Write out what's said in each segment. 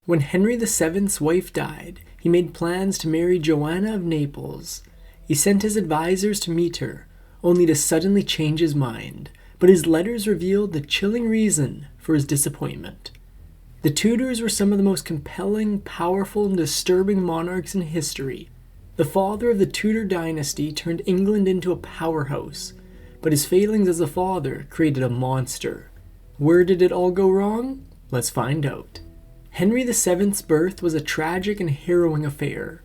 When Henry VII's wife died, he made plans to marry Joanna of Naples. He sent his advisors to meet her, only to suddenly change his mind, but his letters revealed the chilling reason for his disappointment. The Tudors were some of the most compelling, powerful, and disturbing monarchs in history. The father of the Tudor Dynasty turned England into a powerhouse, but his failings as a father created a monster. Where did it all go wrong? Let's find out. Henry VII's birth was a tragic and harrowing affair.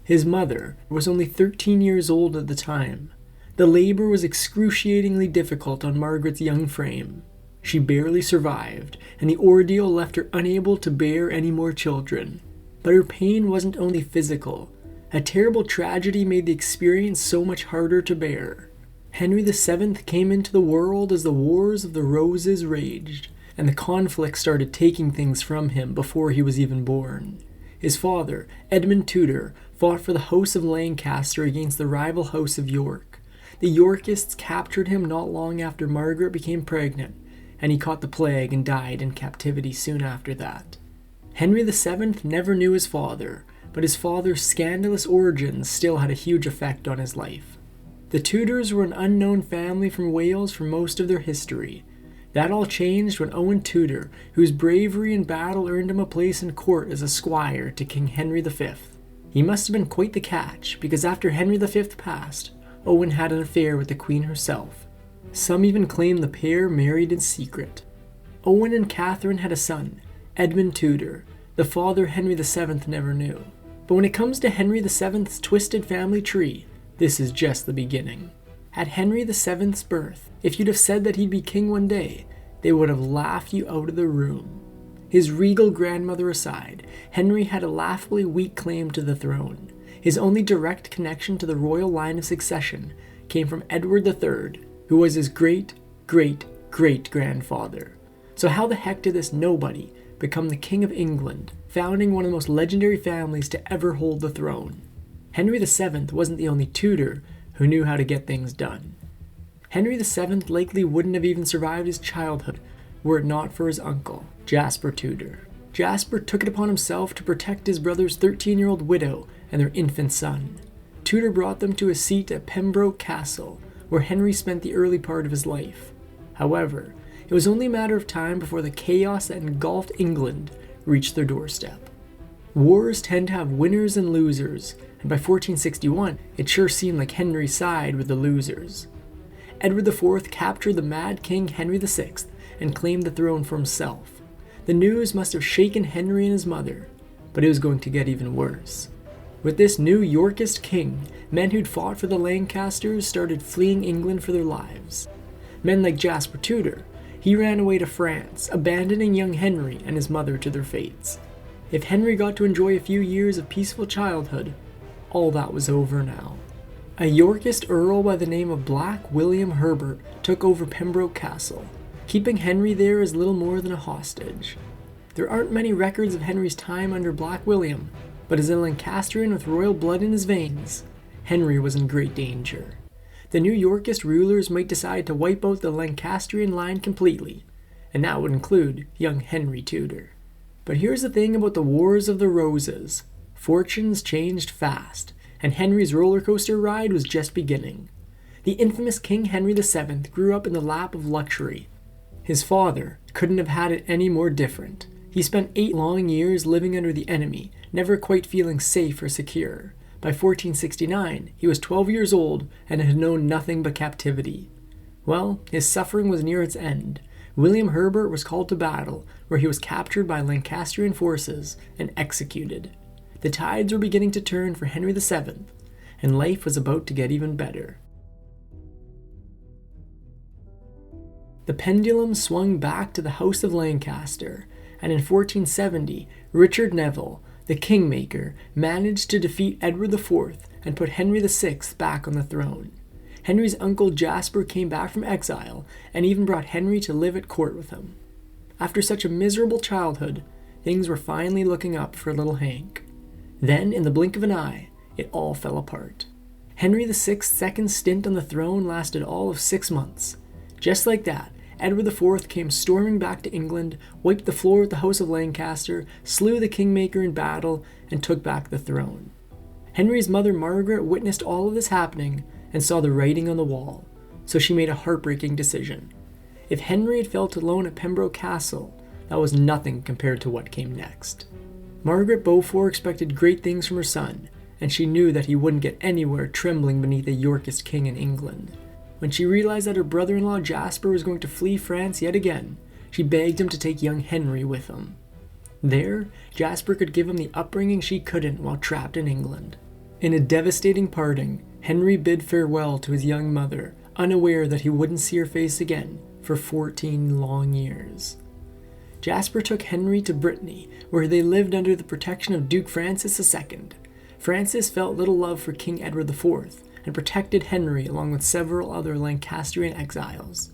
His mother was only 13 years old at the time. The labor was excruciatingly difficult on Margaret's young frame. She barely survived, and the ordeal left her unable to bear any more children. But her pain wasn't only physical. A terrible tragedy made the experience so much harder to bear. Henry VII came into the world as the Wars of the Roses raged, and the conflict started taking things from him before he was even born. His father, Edmund Tudor, fought for the House of Lancaster against the rival House of York. The Yorkists captured him not long after Margaret became pregnant, and he caught the plague and died in captivity soon after that. Henry VII never knew his father, but his father's scandalous origins still had a huge effect on his life. The Tudors were an unknown family from Wales for most of their history. That all changed when Owen Tudor, whose bravery in battle earned him a place in court as a squire to King Henry V. He must have been quite the catch, because after Henry V passed, Owen had an affair with the Queen herself. Some even claim the pair married in secret. Owen and Catherine had a son, Edmund Tudor. The father Henry VII never knew. But when it comes to Henry VII's twisted family tree, this is just the beginning. At Henry VII's birth, if you'd have said that he'd be king one day, they would have laughed you out of the room. His regal grandmother aside, Henry had a laughably weak claim to the throne. His only direct connection to the royal line of succession came from Edward III, who was his great-great-great-grandfather. So how the heck did this nobody become the King of England, founding one of the most legendary families to ever hold the throne? Henry VII wasn't the only Tudor who knew how to get things done. Henry VII likely wouldn't have even survived his childhood were it not for his uncle, Jasper Tudor. Jasper took it upon himself to protect his brother's 13-year-old widow and their infant son. Tudor brought them to a seat at Pembroke Castle, where Henry spent the early part of his life. However, it was only a matter of time before the chaos that engulfed England reached their doorstep. Wars tend to have winners and losers, and by 1461, it sure seemed like Henry's side were the losers. Edward IV captured the mad King Henry VI and claimed the throne for himself. The news must have shaken Henry and his mother, but it was going to get even worse. With this new Yorkist king, men who'd fought for the Lancasters started fleeing England for their lives. Men like Jasper Tudor, he ran away to France, abandoning young Henry and his mother to their fates. If Henry got to enjoy a few years of peaceful childhood, all that was over now. A Yorkist earl by the name of Black William Herbert took over Pembroke Castle, keeping Henry there as little more than a hostage. There aren't many records of Henry's time under Black William, but as a Lancastrian with royal blood in his veins, Henry was in great danger. The new Yorkist rulers might decide to wipe out the Lancastrian line completely, and that would include young Henry Tudor. But here's the thing about the Wars of the Roses. Fortunes changed fast, and Henry's roller coaster ride was just beginning. The infamous King Henry VII grew up in the lap of luxury. His father couldn't have had it any more different. He spent 8 long years living under the enemy, never quite feeling safe or secure. By 1469, he was 12 years old and had known nothing but captivity. Well, his suffering was near its end. William Herbert was called to battle, where he was captured by Lancastrian forces and executed. The tides were beginning to turn for Henry VII, and life was about to get even better. The pendulum swung back to the House of Lancaster, and in 1470, Richard Neville, the Kingmaker, managed to defeat Edward IV and put Henry VI back on the throne. Henry's uncle Jasper came back from exile and even brought Henry to live at court with him. After such a miserable childhood, things were finally looking up for little Hank. Then, in the blink of an eye, it all fell apart. Henry VI's second stint on the throne lasted all of 6 months. Just like that, Edward IV came storming back to England, wiped the floor with the House of Lancaster, slew the kingmaker in battle, and took back the throne. Henry's mother Margaret witnessed all of this happening and saw the writing on the wall, so she made a heartbreaking decision. If Henry had felt alone at Pembroke Castle, that was nothing compared to what came next. Margaret Beaufort expected great things from her son, and she knew that he wouldn't get anywhere trembling beneath a Yorkist king in England. When she realized that her brother-in-law Jasper was going to flee France yet again, she begged him to take young Henry with him. There, Jasper could give him the upbringing she couldn't while trapped in England. In a devastating parting, Henry bid farewell to his young mother, unaware that he wouldn't see her face again for 14 long years. Jasper took Henry to Brittany, where they lived under the protection of Duke Francis II. Francis felt little love for King Edward IV and protected Henry along with several other Lancastrian exiles.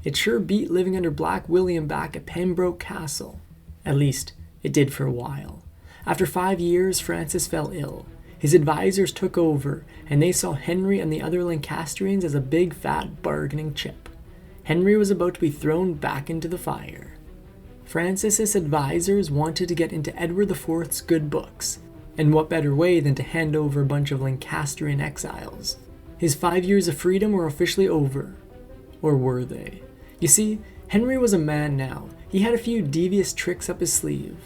It sure beat living under Black William back at Pembroke Castle. At least, it did for a while. After 5 years, Francis fell ill. His advisors took over, and they saw Henry and the other Lancastrians as a big fat bargaining chip. Henry was about to be thrown back into the fire. Francis's advisors wanted to get into Edward IV's good books, and what better way than to hand over a bunch of Lancastrian exiles? His 5 years of freedom were officially over. Or were they? You see, Henry was a man now. He had a few devious tricks up his sleeve.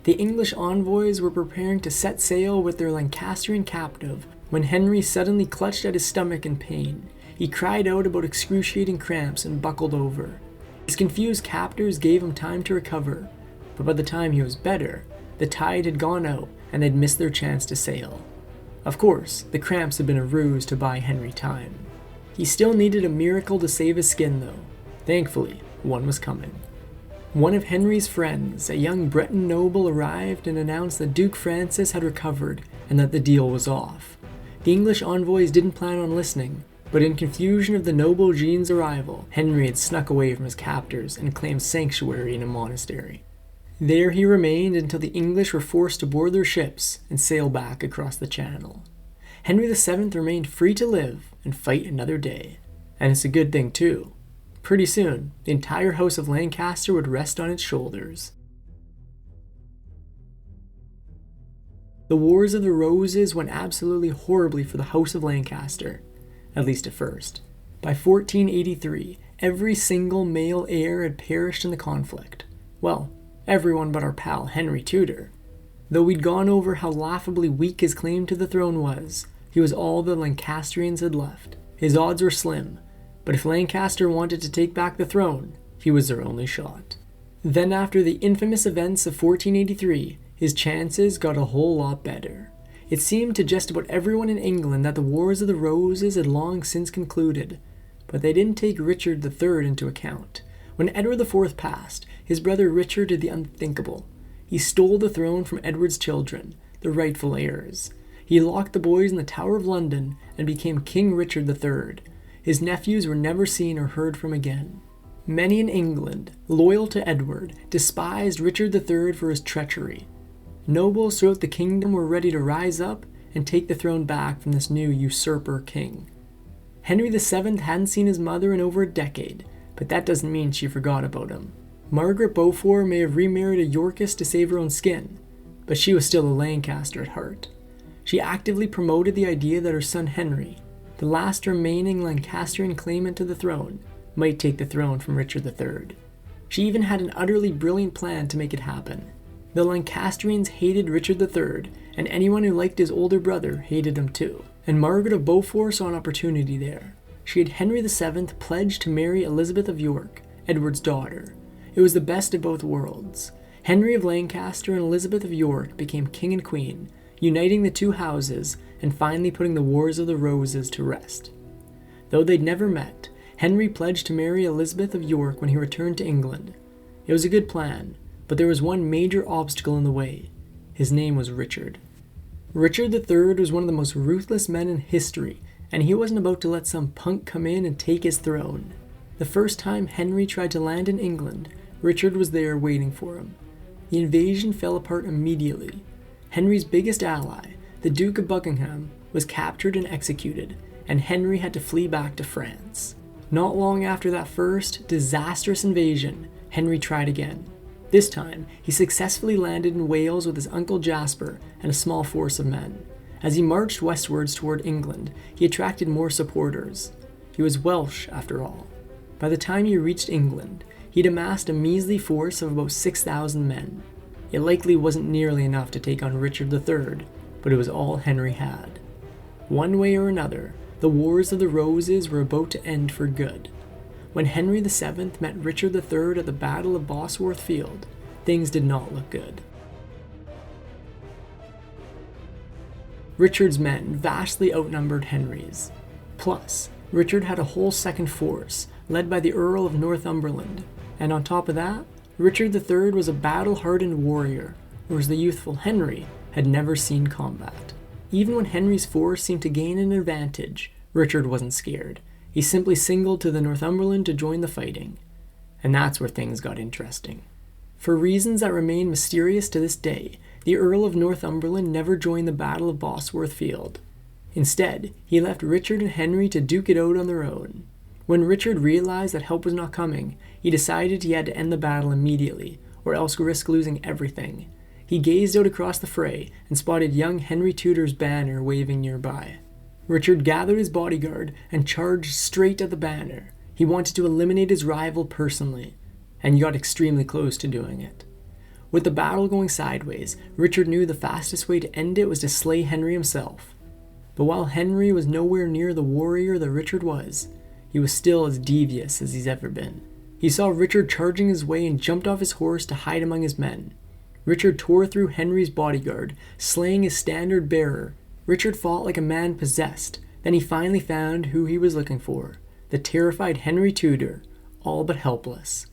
The English envoys were preparing to set sail with their Lancastrian captive when Henry suddenly clutched at his stomach in pain. He cried out about excruciating cramps and buckled over. His confused captors gave him time to recover, but by the time he was better, the tide had gone out and they'd missed their chance to sail. Of course, the cramps had been a ruse to buy Henry time. He still needed a miracle to save his skin though. Thankfully, one was coming. One of Henry's friends, a young Breton noble, arrived and announced that Duke Francis had recovered and that the deal was off. The English envoys didn't plan on listening, but in confusion of the noble Jean's arrival, Henry had snuck away from his captors and claimed sanctuary in a monastery. There he remained until the English were forced to board their ships and sail back across the Channel. Henry VII remained free to live and fight another day. And it's a good thing too. Pretty soon, the entire House of Lancaster would rest on its shoulders. The Wars of the Roses went absolutely horribly for the House of Lancaster, at least at first. By 1483, every single male heir had perished in the conflict. Well, everyone but our pal Henry Tudor. Though we'd gone over how laughably weak his claim to the throne was, he was all the Lancastrians had left. His odds were slim, but if Lancaster wanted to take back the throne, he was their only shot. Then after the infamous events of 1483, his chances got a whole lot better. It seemed to just about everyone in England that the Wars of the Roses had long since concluded, but they didn't take Richard III into account. When Edward IV passed, his brother Richard did the unthinkable. He stole the throne from Edward's children, the rightful heirs. He locked the boys in the Tower of London and became King Richard III. His nephews were never seen or heard from again. Many in England, loyal to Edward, despised Richard III for his treachery. Nobles throughout the kingdom were ready to rise up and take the throne back from this new usurper king. Henry VII hadn't seen his mother in over a decade, but that doesn't mean she forgot about him. Margaret Beaufort may have remarried a Yorkist to save her own skin, but she was still a Lancaster at heart. She actively promoted the idea that her son Henry, the last remaining Lancastrian claimant to the throne, might take the throne from Richard III. She even had an utterly brilliant plan to make it happen. The Lancastrians hated Richard III, and anyone who liked his older brother hated him too. And Margaret of Beaufort saw an opportunity there. She had Henry VII pledged to marry Elizabeth of York, Edward's daughter. It was the best of both worlds. Henry of Lancaster and Elizabeth of York became king and queen, uniting the two houses and finally putting the Wars of the Roses to rest. Though they'd never met, Henry pledged to marry Elizabeth of York when he returned to England. It was a good plan, but there was one major obstacle in the way. His name was Richard. Richard III was one of the most ruthless men in history, and he wasn't about to let some punk come in and take his throne. The first time Henry tried to land in England, Richard was there waiting for him. The invasion fell apart immediately. Henry's biggest ally, the Duke of Buckingham, was captured and executed, and Henry had to flee back to France. Not long after that first disastrous invasion, Henry tried again. This time, he successfully landed in Wales with his uncle Jasper and a small force of men. As he marched westwards toward England, he attracted more supporters. He was Welsh, after all. By the time he reached England, he'd amassed a measly force of about 6,000 men. It likely wasn't nearly enough to take on Richard III, but it was all Henry had. One way or another, the Wars of the Roses were about to end for good. When Henry VII met Richard III at the Battle of Bosworth Field, things did not look good. Richard's men vastly outnumbered Henry's. Plus, Richard had a whole second force, led by the Earl of Northumberland, and on top of that, Richard III was a battle-hardened warrior, whereas the youthful Henry had never seen combat. Even when Henry's force seemed to gain an advantage, Richard wasn't scared. He simply signaled to the Northumberland to join the fighting. And that's where things got interesting. For reasons that remain mysterious to this day, the Earl of Northumberland never joined the Battle of Bosworth Field. Instead, he left Richard and Henry to duke it out on their own. When Richard realized that help was not coming, he decided he had to end the battle immediately, or else risk losing everything. He gazed out across the fray and spotted young Henry Tudor's banner waving nearby. Richard gathered his bodyguard and charged straight at the banner. He wanted to eliminate his rival personally, and he got extremely close to doing it. With the battle going sideways, Richard knew the fastest way to end it was to slay Henry himself. But while Henry was nowhere near the warrior that Richard was, he was still as devious as he's ever been. He saw Richard charging his way and jumped off his horse to hide among his men. Richard tore through Henry's bodyguard, slaying his standard bearer. Richard fought like a man possessed. Then he finally found who he was looking for, the terrified Henry Tudor, all but helpless.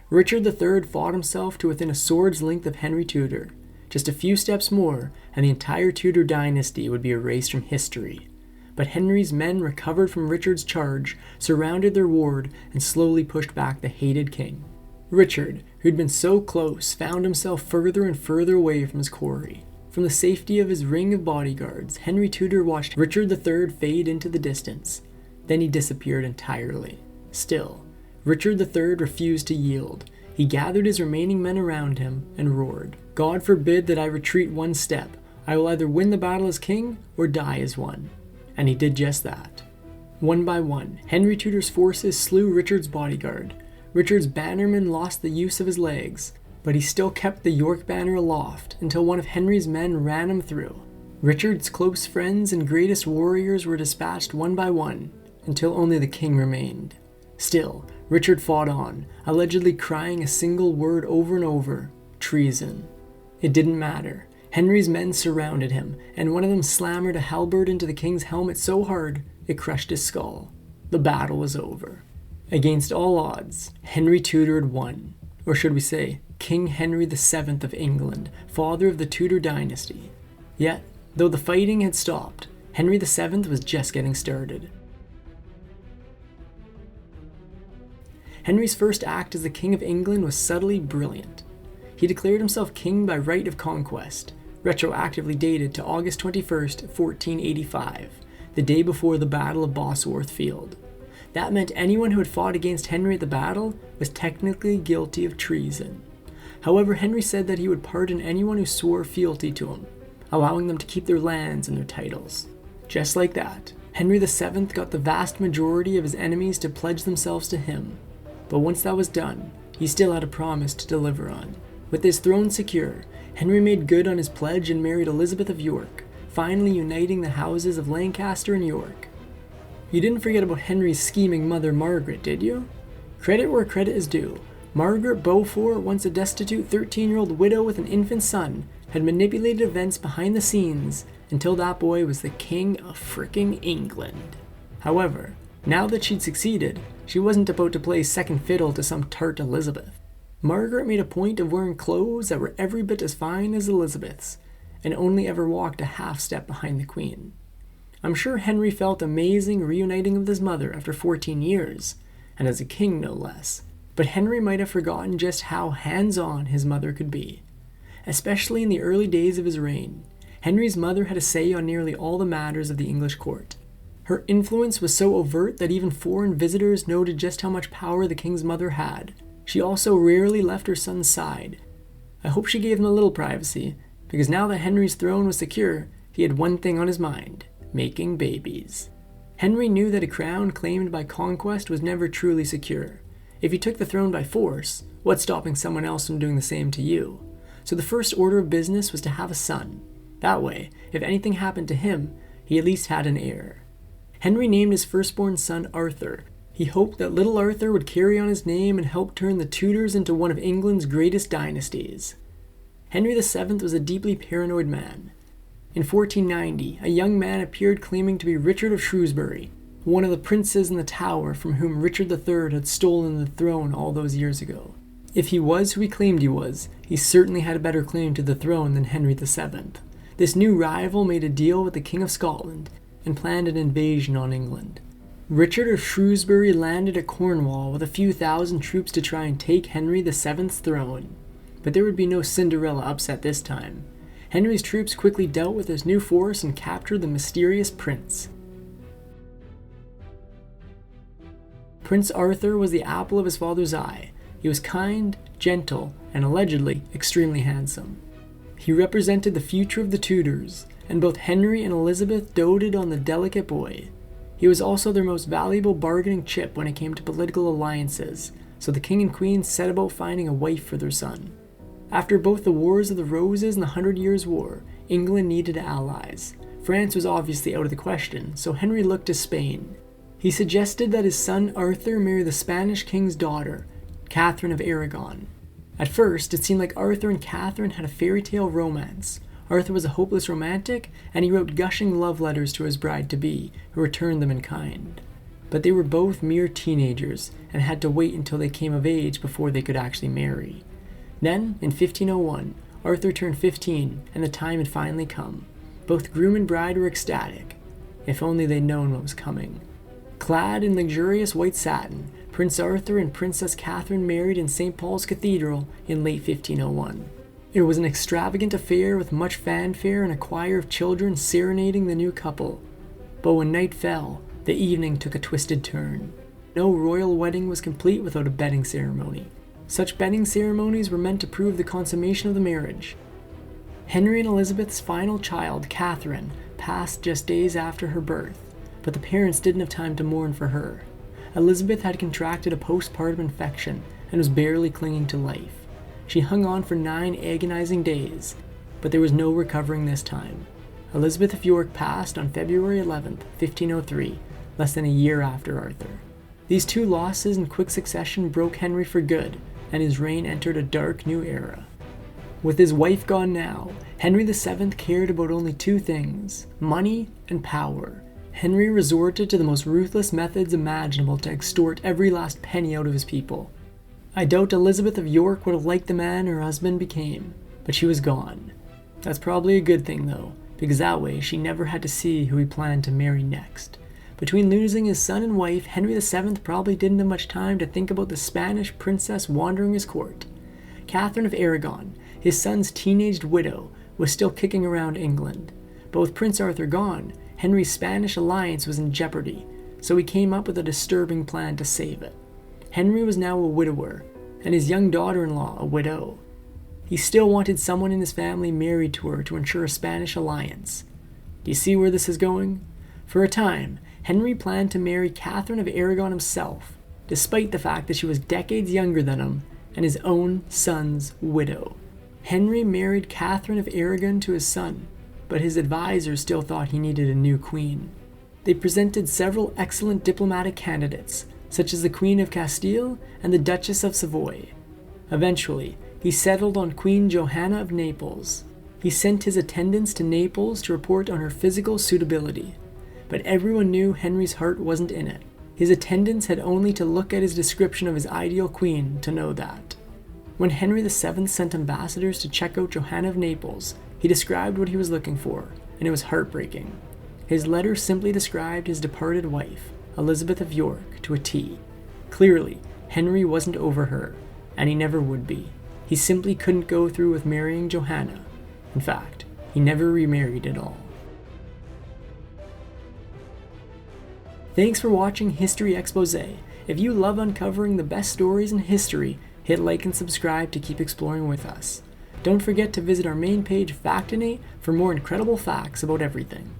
Richard III fought himself to within a sword's length of Henry Tudor. Just a few steps more, and the entire Tudor dynasty would be erased from history. But Henry's men recovered from Richard's charge, surrounded their ward, and slowly pushed back the hated king. Richard, who'd been so close, found himself further and further away from his quarry. From the safety of his ring of bodyguards, Henry Tudor watched Richard III fade into the distance. Then he disappeared entirely. Still, Richard III refused to yield. He gathered his remaining men around him and roared, "God forbid that I retreat one step. I will either win the battle as king or die as one." And he did just that. One by one, Henry Tudor's forces slew Richard's bodyguard. Richard's bannerman lost the use of his legs, but he still kept the York banner aloft until one of Henry's men ran him through. Richard's close friends and greatest warriors were dispatched one by one, until only the king remained. Still, Richard fought on, allegedly crying a single word over and over: treason. It didn't matter. Henry's men surrounded him, and one of them slammed a halberd into the king's helmet so hard it crushed his skull. The battle was over. Against all odds, Henry Tudor had won. Or should we say, King Henry VII of England, father of the Tudor Dynasty. Yet, though the fighting had stopped, Henry VII was just getting started. Henry's first act as the King of England was subtly brilliant. He declared himself king by right of conquest, retroactively dated to August 21st, 1485, the day before the Battle of Bosworth Field. That meant anyone who had fought against Henry at the battle was technically guilty of treason. However, Henry said that he would pardon anyone who swore fealty to him, allowing them to keep their lands and their titles. Just like that, Henry VII got the vast majority of his enemies to pledge themselves to him. But once that was done, he still had a promise to deliver on. With his throne secure, Henry made good on his pledge and married Elizabeth of York, finally uniting the houses of Lancaster and York. You didn't forget about Henry's scheming mother Margaret, did you? Credit where credit is due. Margaret Beaufort, once a destitute 13-year-old widow with an infant son, had manipulated events behind the scenes until that boy was the king of fricking England. However, now that she'd succeeded, she wasn't about to play second fiddle to some tart Elizabeth. Margaret made a point of wearing clothes that were every bit as fine as Elizabeth's, and only ever walked a half step behind the Queen. I'm sure Henry felt amazing reuniting with his mother after 14 years, and as a king no less. But Henry might have forgotten just how hands-on his mother could be. Especially in the early days of his reign, Henry's mother had a say on nearly all the matters of the English court. Her influence was so overt that even foreign visitors noted just how much power the king's mother had. She also rarely left her son's side. I hope she gave him a little privacy, because now that Henry's throne was secure, he had one thing on his mind: making babies. Henry knew that a crown claimed by conquest was never truly secure. If you took the throne by force, what's stopping someone else from doing the same to you? So the first order of business was to have a son. That way, if anything happened to him, he at least had an heir. Henry named his firstborn son Arthur. He hoped that little Arthur would carry on his name and help turn the Tudors into one of England's greatest dynasties. Henry VII was a deeply paranoid man. In 1490, a young man appeared claiming to be Richard of Shrewsbury, one of the princes in the Tower from whom Richard III had stolen the throne all those years ago. If he was who he claimed he was, he certainly had a better claim to the throne than Henry VII. This new rival made a deal with the King of Scotland and planned an invasion on England. Richard of Shrewsbury landed at Cornwall with a few thousand troops to try and take Henry VII's throne. But there would be no Cinderella upset this time. Henry's troops quickly dealt with this new force and captured the mysterious prince. Prince Arthur was the apple of his father's eye. He was kind, gentle, and allegedly extremely handsome. He represented the future of the Tudors, and both Henry and Elizabeth doted on the delicate boy. He was also their most valuable bargaining chip when it came to political alliances, so the king and queen set about finding a wife for their son. After both the Wars of the Roses and the 100 Years' War, England needed allies. France was obviously out of the question, so Henry looked to Spain. He suggested that his son Arthur marry the Spanish king's daughter, Catherine of Aragon. At first, it seemed like Arthur and Catherine had a fairy tale romance. Arthur was a hopeless romantic, and he wrote gushing love letters to his bride-to-be, who returned them in kind. But they were both mere teenagers, and had to wait until they came of age before they could actually marry. Then, in 1501, Arthur turned 15, and the time had finally come. Both groom and bride were ecstatic. If only they'd known what was coming. Clad in luxurious white satin, Prince Arthur and Princess Catherine married in St. Paul's Cathedral in late 1501. It was an extravagant affair with much fanfare and a choir of children serenading the new couple. But when night fell, the evening took a twisted turn. No royal wedding was complete without a bedding ceremony. Such bedding ceremonies were meant to prove the consummation of the marriage. Henry and Elizabeth's final child, Catherine, passed just days after her birth, but the parents didn't have time to mourn for her. Elizabeth had contracted a postpartum infection and was barely clinging to life. She hung on for 9 agonizing days, but there was no recovering this time. Elizabeth of York passed on February 11, 1503, less than a year after Arthur. These 2 losses in quick succession broke Henry for good, and his reign entered a dark new era. With his wife gone now, Henry VII cared about only 2 things: money and power. Henry resorted to the most ruthless methods imaginable to extort every last penny out of his people. I doubt Elizabeth of York would have liked the man her husband became, but she was gone. That's probably a good thing though, because that way she never had to see who he planned to marry next. Between losing his son and wife, Henry VII probably didn't have much time to think about the Spanish princess wandering his court. Catherine of Aragon, his son's teenaged widow, was still kicking around England. But with Prince Arthur gone, Henry's Spanish alliance was in jeopardy, so he came up with a disturbing plan to save it. Henry was now a widower, and his young daughter-in-law a widow. He still wanted someone in his family married to her to ensure a Spanish alliance. Do you see where this is going? For a time, Henry planned to marry Catherine of Aragon himself, despite the fact that she was decades younger than him and his own son's widow. Henry married Catherine of Aragon to his son, but his advisors still thought he needed a new queen. They presented several excellent diplomatic candidates, such as the Queen of Castile and the Duchess of Savoy. Eventually, he settled on Queen Johanna of Naples. He sent his attendants to Naples to report on her physical suitability. But everyone knew Henry's heart wasn't in it. His attendants had only to look at his description of his ideal queen to know that. When Henry VII sent ambassadors to check out Johanna of Naples, he described what he was looking for, and it was heartbreaking. His letter simply described his departed wife, Elizabeth of York, to a T. Clearly, Henry wasn't over her, and he never would be. He simply couldn't go through with marrying Johanna. In fact, he never remarried at all. Thanks for watching History Expose. If you love uncovering the best stories in history, hit like and subscribe to keep exploring with us. Don't forget to visit our main page, Factinate, for more incredible facts about everything.